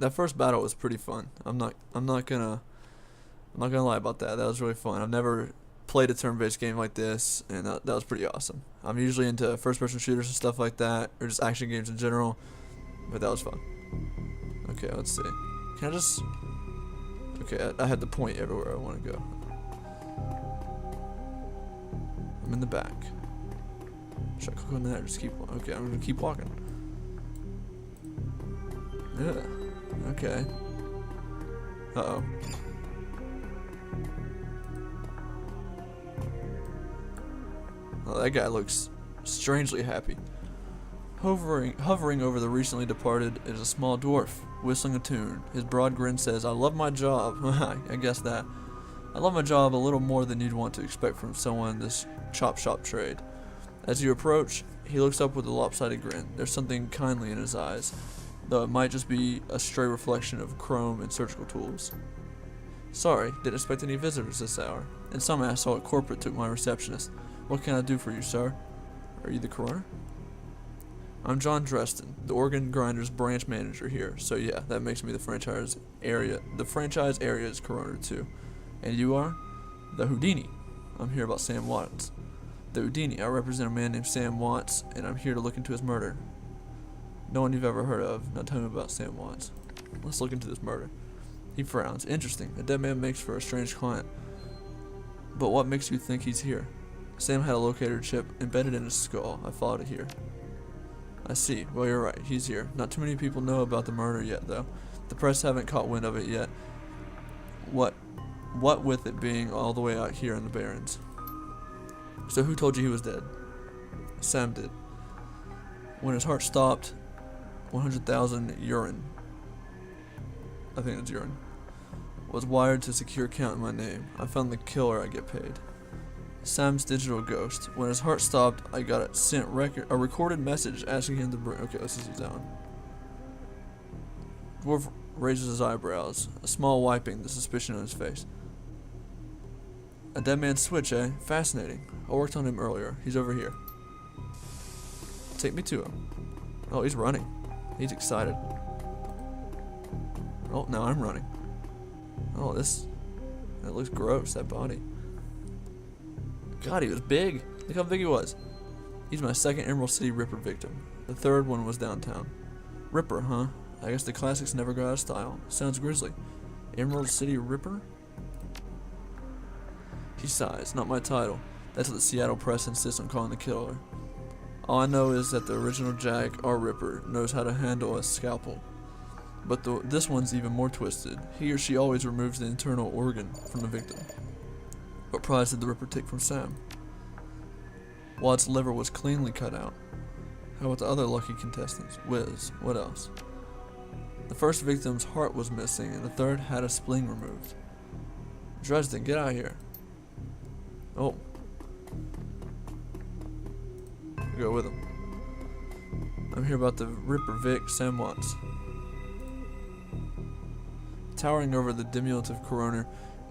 That first battle was pretty fun. I'm not gonna lie about that. That was really fun. I've never played a turn-based game like this, and that was pretty awesome. I'm usually into first-person shooters and stuff like that, or just action games in general, but that was fun. Okay, let's see. Can I just... Okay, I had the point everywhere I want to go. I'm in the back. Should I click on that or just keep walking? Okay, I'm gonna keep walking. Yeah. Okay. Uh-oh. Oh, that guy looks strangely happy. Hovering over the recently departed is a small dwarf, whistling a tune. His broad grin says, "I love my job." I guess that. I love my job a little more than you'd want to expect from someone in this chop shop trade. As you approach, he looks up with a lopsided grin. There's something kindly in his eyes, though it might just be a stray reflection of chrome and surgical tools. "Sorry, didn't expect any visitors this hour. And some asshole at corporate took my receptionist. What can I do for you, sir? Are you the coroner?" "I'm John Dresden, the organ grinders branch manager here, so yeah, that makes me the franchise area's coroner too. And you are?" "The Houdini. I'm here about Sam Watts." "The Houdini, I represent a man named Sam Watts, and I'm here to look into his murder." "No one you've ever heard of. Now tell me about Sam Watts." "Let's look into this murder." He frowns. "Interesting. A dead man makes for a strange client. But what makes you think he's here?" "Sam had a locator chip embedded in his skull. I followed it here." "I see. Well, you're right. He's here. Not too many people know about the murder yet, though. The press haven't caught wind of it yet. What with it being all the way out here in the Barrens." "So who told you he was dead?" "Sam did. When his heart stopped, 100,000 urine, I think it's urine, was wired to secure count in my name. I found the killer, I get paid. Sam's digital ghost. When his heart stopped, I got a recorded message asking him to bring..." Okay, let's just use that one. Dwarf raises his eyebrows, a small wiping the suspicion on his face. "A dead man's switch, eh? Fascinating. I worked on him earlier. He's over here." "Take me to him." Oh, he's running. He's excited. Oh, now I'm running. Oh, that looks gross, that body. God, he was big. Look how big he was. He's my second Emerald City Ripper victim. The third one was downtown. Ripper, huh? I guess the classics never go out of style. Sounds grisly. Emerald City Ripper? He sighs. "Not my title. That's what the Seattle press insists on calling the killer. All I know is that the original Jack, our Ripper, knows how to handle a scalpel. But this one's even more twisted. He or she always removes the internal organ from the victim." "What prize did the Ripper take from Sam?" "Watt's liver was cleanly cut out." "How about the other lucky contestants?" "Whiz. What else?" "The first victim's heart was missing, and the third had a spleen removed." "Dresden, get out of here." "Oh. I'll go with him. I'm here about the Ripper Vic, Sam Watts." Towering over the diminutive coroner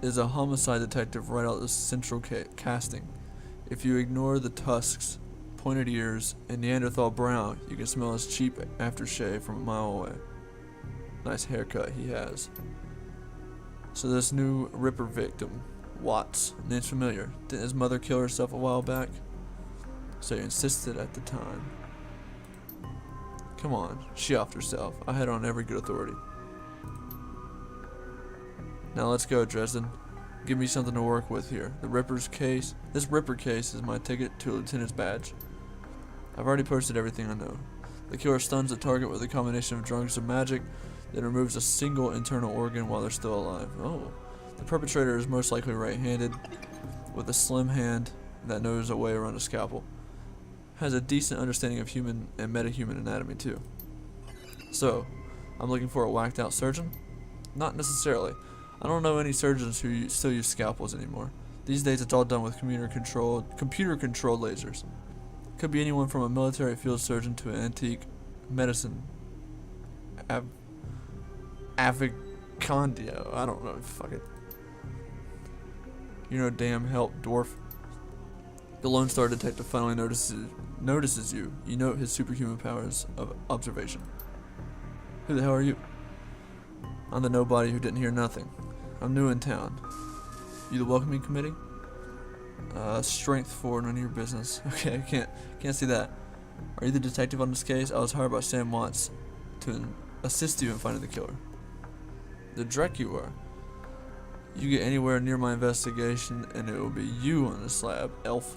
is a homicide detective right out of the central casting. If you ignore the tusks, pointed ears, and Neanderthal brow, you can smell his cheap aftershave from a mile away. Nice haircut he has. So this new Ripper victim, Watts, name's familiar. Didn't his mother kill herself a while back? So you insisted at the time. Come on, she offed herself. I had on every good authority. Now let's go, Dresden. Give me something to work with here. This Ripper case is my ticket to a lieutenant's badge. I've already posted everything I know. The killer stuns the target with a combination of drugs and magic, then removes a single internal organ while they're still alive. Oh. The perpetrator is most likely right-handed, with a slim hand that knows a way around a scalpel. Has a decent understanding of human and metahuman anatomy too. So, I'm looking for a whacked-out surgeon? Not necessarily. I don't know any surgeons who still use scalpels anymore. These days it's all done with computer-controlled lasers. Could be anyone from a military field surgeon to an antique medicine avicondio. I don't know. Fuck it. You're no damn help, dwarf. The Lone Star detective finally notices you. You note his superhuman powers of observation. Who the hell are you? I'm the nobody who didn't hear nothing. I'm new in town. You the welcoming committee? Strength 4, none of your business. Okay, I can't see that. Are you the detective on this case? I was hired by Sam Watts to assist you in finding the killer. The Drek you are. You get anywhere near my investigation and it will be you on the slab, elf.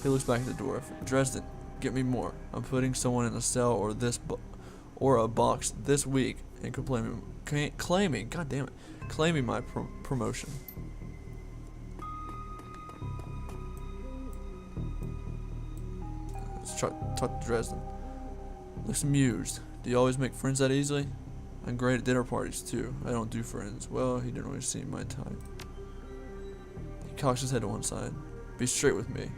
He looks back at the dwarf. Dresden, get me more. I'm putting someone in a cell or a box this week and claiming my promotion. Let's talk to Dresden. Looks amused. Do you always make friends that easily? I'm great at dinner parties too. I don't do friends. Well, he didn't really seem my type. He cocks his head to one side. Be straight with me.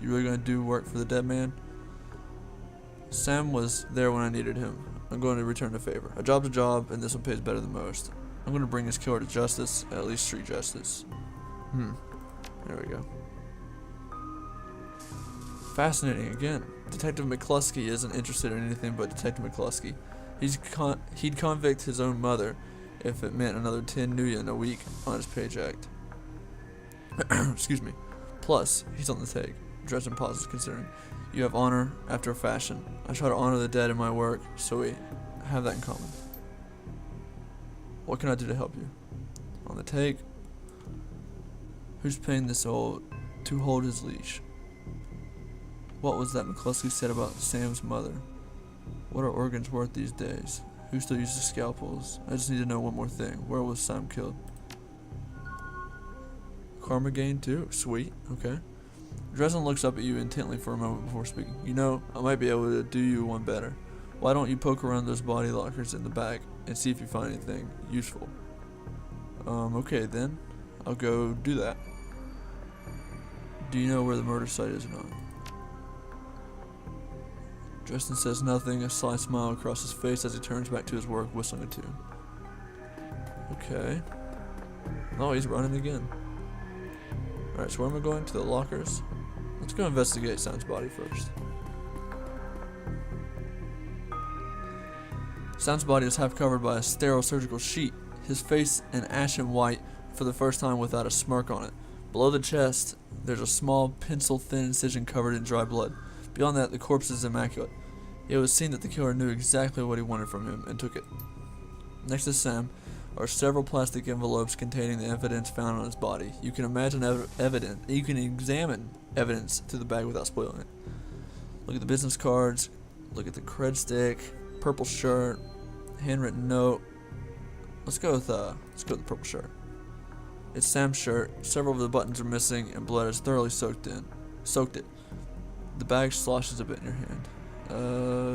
You really gonna do work for the dead man? Sam was there when I needed him. I'm going to return the favor. A job's a job, and this one pays better than most. I'm going to bring his killer to justice, at least street justice. There we go. Fascinating again. Detective McCluskey isn't interested in anything but Detective McCluskey. He'd convict his own mother if it meant another 10 nuyen a week on his paycheck. Excuse me. Plus, he's on the take. Dresden pauses, considering. You have honor after a fashion. I try to honor the dead in my work, so we have that in common. What can I do to help you? On the take. Who's paying this old to hold his leash? What was that McCluskey said about Sam's mother? What are organs worth these days? Who still uses scalpels? I just need to know one more thing. Where was Sam killed? Karma gain too? Sweet. Okay. Dresden looks up at you intently for a moment before speaking. You know, I might be able to do you one better. Why don't you poke around those body lockers in the back and see if you find anything useful? Okay then. I'll go do that. Do you know where the murder site is or not? Dresden says nothing, a sly smile across his face as he turns back to his work, whistling a tune. Okay. Oh, he's running again. Alright, so where am I going? To the lockers? Let's go investigate Sam's body first. Sam's body is half covered by a sterile surgical sheet, his face an ashen white for the first time without a smirk on it. Below the chest, there's a small pencil-thin incision covered in dry blood. Beyond that, the corpse is immaculate. It was seen that the killer knew exactly what he wanted from him and took it. Next to Sam are several plastic envelopes containing the evidence found on his body. You can examine evidence through the bag without spoiling it. Look at the business cards, look at the cred stick, purple shirt, handwritten note. Let's go with the purple shirt. It's Sam's shirt. Several of the buttons are missing and blood has thoroughly soaked it. The bag sloshes a bit in your hand.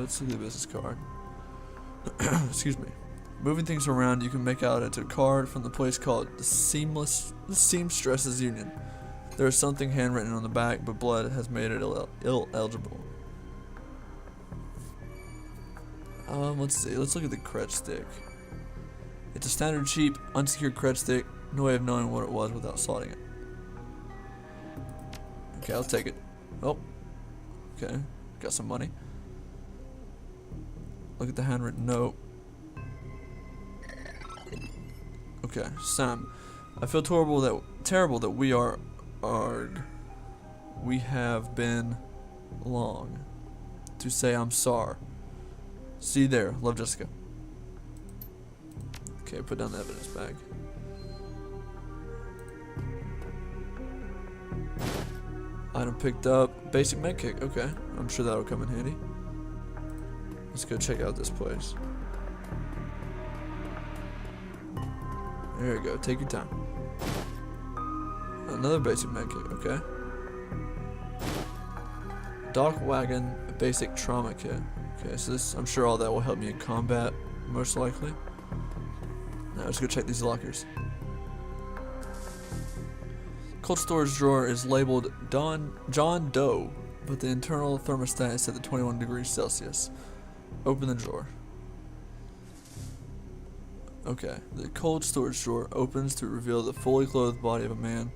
Let's look at the business card. Excuse me. Moving things around, you can make out it's a card from the place called the Seamstresses Union. There is something handwritten on the back, but blood has made it illegible. Let's see. Let's look at the cred stick. It's a standard cheap, unsecured cred stick. No way of knowing what it was without slotting it. Okay, I'll take it. Oh. Okay. Got some money. Look at the handwritten note. Okay, Sam. I feel terrible that we have been long to say I'm sorry. See you there. Love, Jessica. Okay, put down the evidence bag. Item picked up. Basic med kit. Okay, I'm sure that'll come in handy. Let's go check out this place. There you go. Take your time. Another basic med kit. Okay. Dock wagon. Basic trauma kit. Okay, so this, I'm sure all that will help me in combat, most likely. Now let's go check these lockers. Cold storage drawer is labeled John Doe, but the internal thermostat is set to 21 degrees Celsius. Open the drawer. Okay, the cold storage drawer opens to reveal the fully clothed body of a man,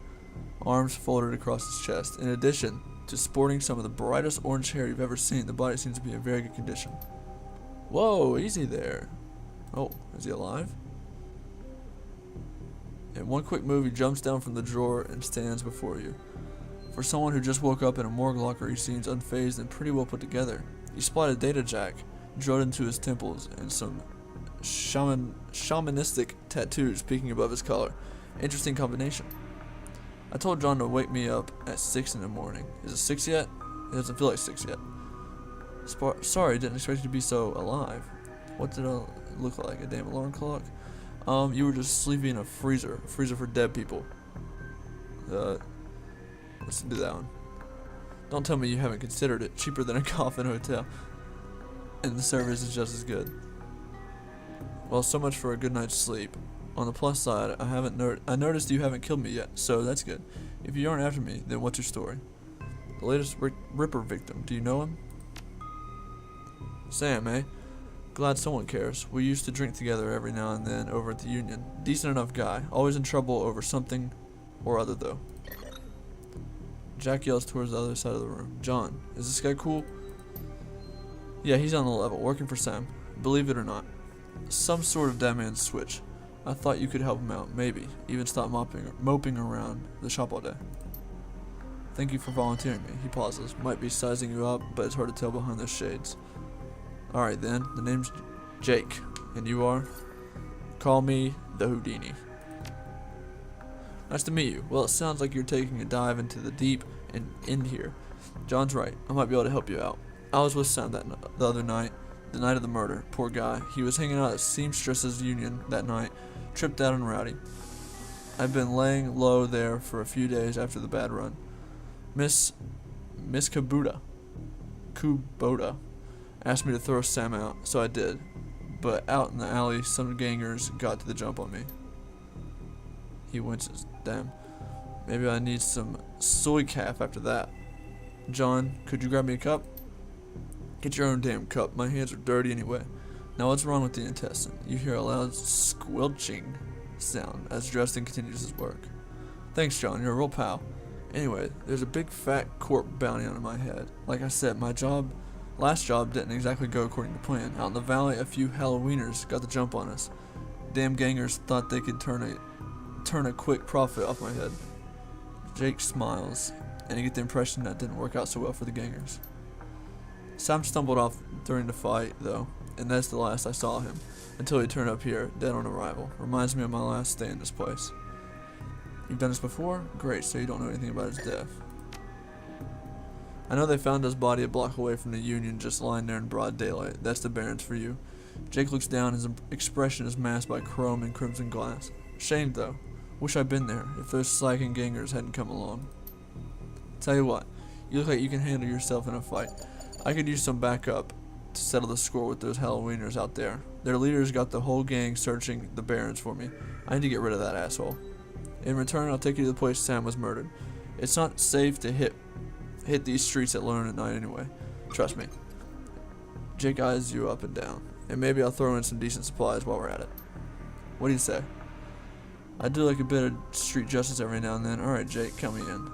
arms folded across his chest. In addition to sporting some of the brightest orange hair you've ever seen, the body seems to be in very good condition. Whoa, easy there. Oh, is he alive? In one quick move, he jumps down from the drawer and stands before you. For someone who just woke up in a morgue locker, he seems unfazed and pretty well put together. He spotted data jack drilled into his temples and some shamanistic tattoos peeking above his collar. Interesting combination. I told John to wake me up at 6 in the morning. Is it 6 yet? It doesn't feel like 6 yet. Sorry, didn't expect you to be so alive. What did I look like? A damn alarm clock? You were just sleeping in a freezer for dead people. Let's do that one. Don't tell me you haven't considered it. Cheaper than a coffin hotel. And the service is just as good. Well, so much for a good night's sleep. On the plus side, I noticed you haven't killed me yet, so that's good. If you aren't after me, then what's your story? The latest Ripper victim, do you know him? Sam, eh? Glad someone cares. We used to drink together every now and then over at the Union. Decent enough guy. Always in trouble over something or other, though. Jack yells towards the other side of the room. John, is this guy cool? Yeah, he's on the level, working for Sam. Believe it or not. Some sort of dead man's switch. I thought you could help him out, maybe. Even stop moping around the shop all day. Thank you for volunteering me. He pauses. Might be sizing you up, but it's hard to tell behind those shades. Alright then, the name's Jake. And you are? Call me the Houdini. Nice to meet you. Well, it sounds like you're taking a dive into the deep and in here. John's right. I might be able to help you out. I was with Sam the other night, the night of the murder. Poor guy. He was hanging out at Seamstress's Union that night, tripped out and rowdy. I've been laying low there for a few days after the bad run. Miss Kubota asked me to throw Sam out, so I did. But out in the alley, some gangers got to the jump on me. He winces. Damn. Maybe I need some soy calf after that. John, could you grab me a cup? Get your own damn cup. My hands are dirty anyway. Now what's wrong with the intestine? You hear a loud squelching sound as Dresden continues his work. Thanks, John. You're a real pal. Anyway, there's a big fat corp bounty on my head. Like I said, my last job didn't exactly go according to plan. Out in the valley, a few Halloweeners got the jump on us. Damn gangers thought they could turn a quick profit off my head. Jake smiles, and you get the impression that didn't work out so well for the gangers. Sam stumbled off during the fight, though, and that's the last I saw him, until he turned up here, dead on arrival. Reminds me of my last day in this place. You've done this before? Great, so you don't know anything about his death. I know they found his body a block away from the Union, just lying there in broad daylight. That's the Barrens for you. Jake looks down, his expression is masked by chrome and crimson glass. Shame, though. Wish I'd been there, if those slacking gangers hadn't come along. Tell you what, you look like you can handle yourself in a fight. I could use some backup to settle the score with those Halloweeners out there. Their leaders got the whole gang searching the Barrens for me. I need to get rid of that asshole. In return, I'll take you to the place Sam was murdered. It's not safe to hit these streets alone at night anyway. Trust me. Jake eyes you up and down. And maybe I'll throw in some decent supplies while we're at it. What do you say? I do like a bit of street justice every now and then. Alright, Jake, count me in.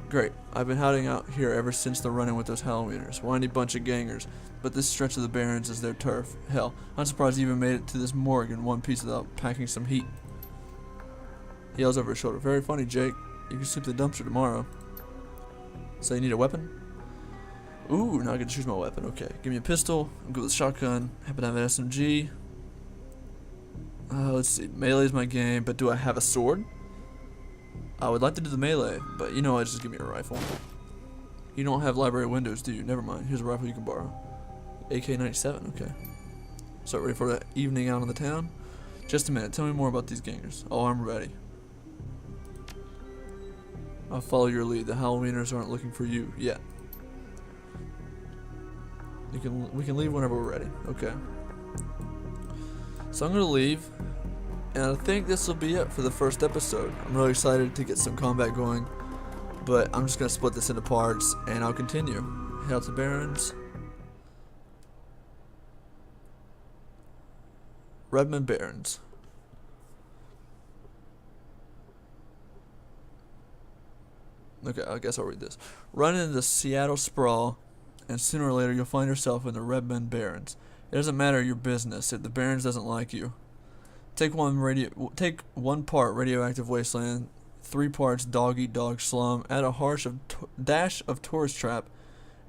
Great. I've been hiding out here ever since the run-in with those Halloweeners. Whiny bunch of gangers. But this stretch of the Barrens is their turf. Hell, I'm surprised you even made it to this morgue in one piece without packing some heat. He yells over his shoulder. Very funny, Jake. You can sleep in the dumpster tomorrow. So you need a weapon? Ooh, now I get to choose my weapon. Okay, give me a pistol. I'll go with a shotgun. Happen to have an SMG. Let's see. Melee is my game, but do I have a sword? I would like to do the melee, but you know what? Just give me a rifle. You don't have library windows, do you? Never mind. Here's a rifle you can borrow. AK-97. Okay. So ready for that evening out on the town? Just a minute. Tell me more about these gangers. Oh, I'm ready. I'll follow your lead. The Halloweeners aren't looking for you yet. We can leave whenever we're ready. Okay. So I'm gonna leave, and I think this will be it for the first episode. I'm really excited to get some combat going, but I'm just gonna split this into parts, and I'll continue. Head out to Barrens. Redmond Barrens. Okay, I guess I'll read this. Run into the Seattle sprawl, and sooner or later you'll find yourself in the Redmond Barrens. It doesn't matter your business if the Barrens doesn't like you. Take one part radioactive wasteland, 3 parts dog eat dog slum, add a dash of tourist trap,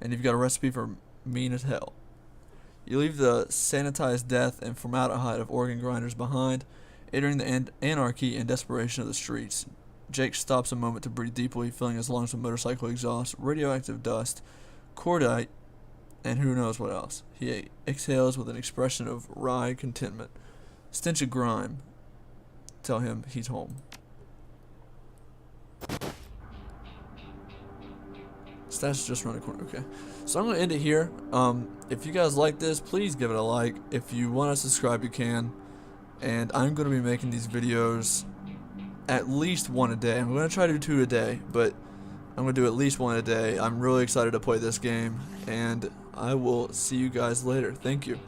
and you've got a recipe for mean as hell. You leave the sanitized death and formaldehyde of organ grinders behind, entering the anarchy and desperation of the streets. Jake stops a moment to breathe deeply, filling his lungs with motorcycle exhaust, radioactive dust, cordite, and who knows what else. He exhales with an expression of wry contentment. Stench of grime. Tell him he's home. Stats just around the corner. Okay, so I'm gonna end it here. If you guys like this, please give it a like. If you want to subscribe, you can. And I'm gonna be making these videos at least one a day. I'm gonna try to do 2 a day, but I'm gonna do at least 1 a day. I'm really excited to play this game, and I will see you guys later. Thank you.